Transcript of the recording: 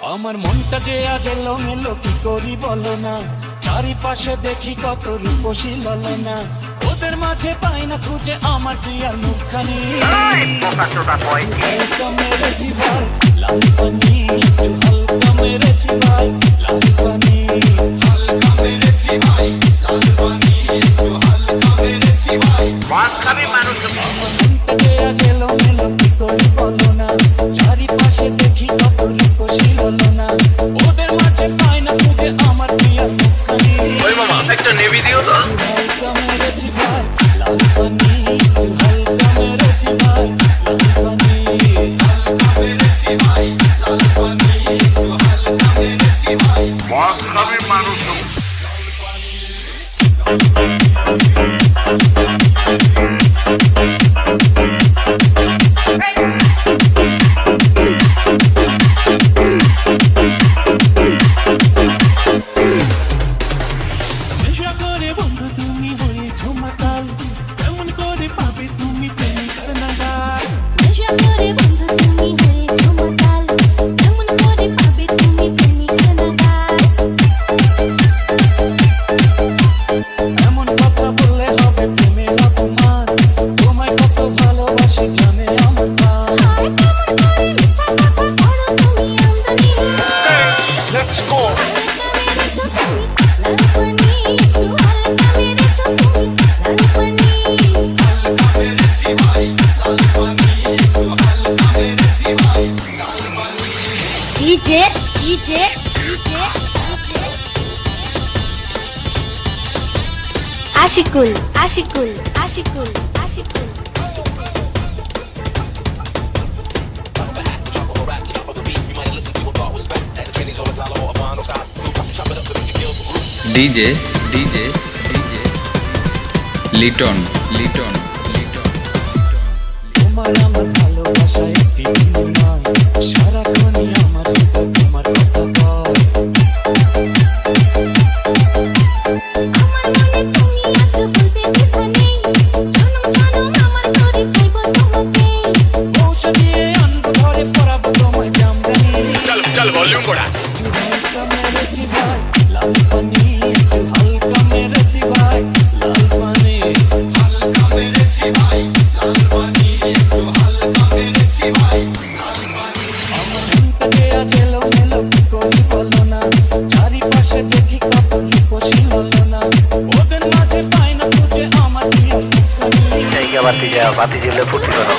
আমার মনটা যে আজ এলোমেলো কি করি বলো না, চারিপাশে দেখি কত রূপসী ললনা, ওদের মাঝে পাই না খুঁজে আমার প্রিয়ার মুখখানি। হালকা মেরেছি ভাই লাল পানি, হালকা মেরেছি ভাই লাল পানি, হালকা মেরেছি ভাই লাল পানি, হালকা মেরেছি ভাই। আমার মনটা যে আজ এলোমেলো কি করি বলো না, চারিপাশে দেখি কত রূপসী ললনা, ওদের মাঝে পাই না খুঁজে আমার প্রিয়ার মুখখানি। ওই মামা একটা নেভি দিও তো। হালকা মেরেছি ভাই লাল পানি, হালকা মেরেছি ভাই লাল পানি, হালকা মেরেছি ভাই লাল পানি, হালকা মেরেছি ভাই। মহাকাবি মানুষ নেশা করে বন্ধু তুমি হয়েছো মাতাল, কেমন করে পাবে তুমি প্রেমিকার নাগাল। নেশা করে বন্ধু তুমি হয়েছো মাতাল, কেমন করে পাবে তুমি প্রেমিকার নাগাল। এমন কথা বললে হবে প্রেমের অপমান, তোমায় কত ভালোবাসি জানে আমার প্রাণ। হায় কেমন করে মিথ্যা কথা বলো তুমি আমদানি। Let's go. হালকা মেরেছো তুমি লাল পানি, একটু হালকা মেরেছো তুমি লাল পানি। হালকা মেরেছি ভাই লাল পানি, হালকা মেরেছি ভাই লাল পানি। DJ Ashikul Ashikul Ashikul Ashikul DJ DJ DJ Liton Liton Liton তোমার আমার ভালোবাসা একটি নয়, সারাক্ষণই আমার হৃদয় তোমার কথা কয়। আমার মনে তুমি আছো বলতে কথা নেই, জনম জনম আমার করে চাইবো তোমাকে। মৌসা দিয়ে আনবো ঘরে পরাবো তোমায় জামদানি। চল চল ভলিউম বাড়া। হালকা মেরেছি ভাই লাল পানি, হালকা মেরেছি ভাই লাল পানি, হালকা মেরেছি ভাই লাল পানি, হালকা মেরেছি ভাই লাল পানি। আমার মনটা যে আজ এলোমেলো কি করি বলো না, চারিপাশে দেখি কত রূপসী ললনা, ওদের মাঝে পাই না খুঁজে আমার প্রিয় মুখখানি। বাতি জ্বলে ফুটি করো।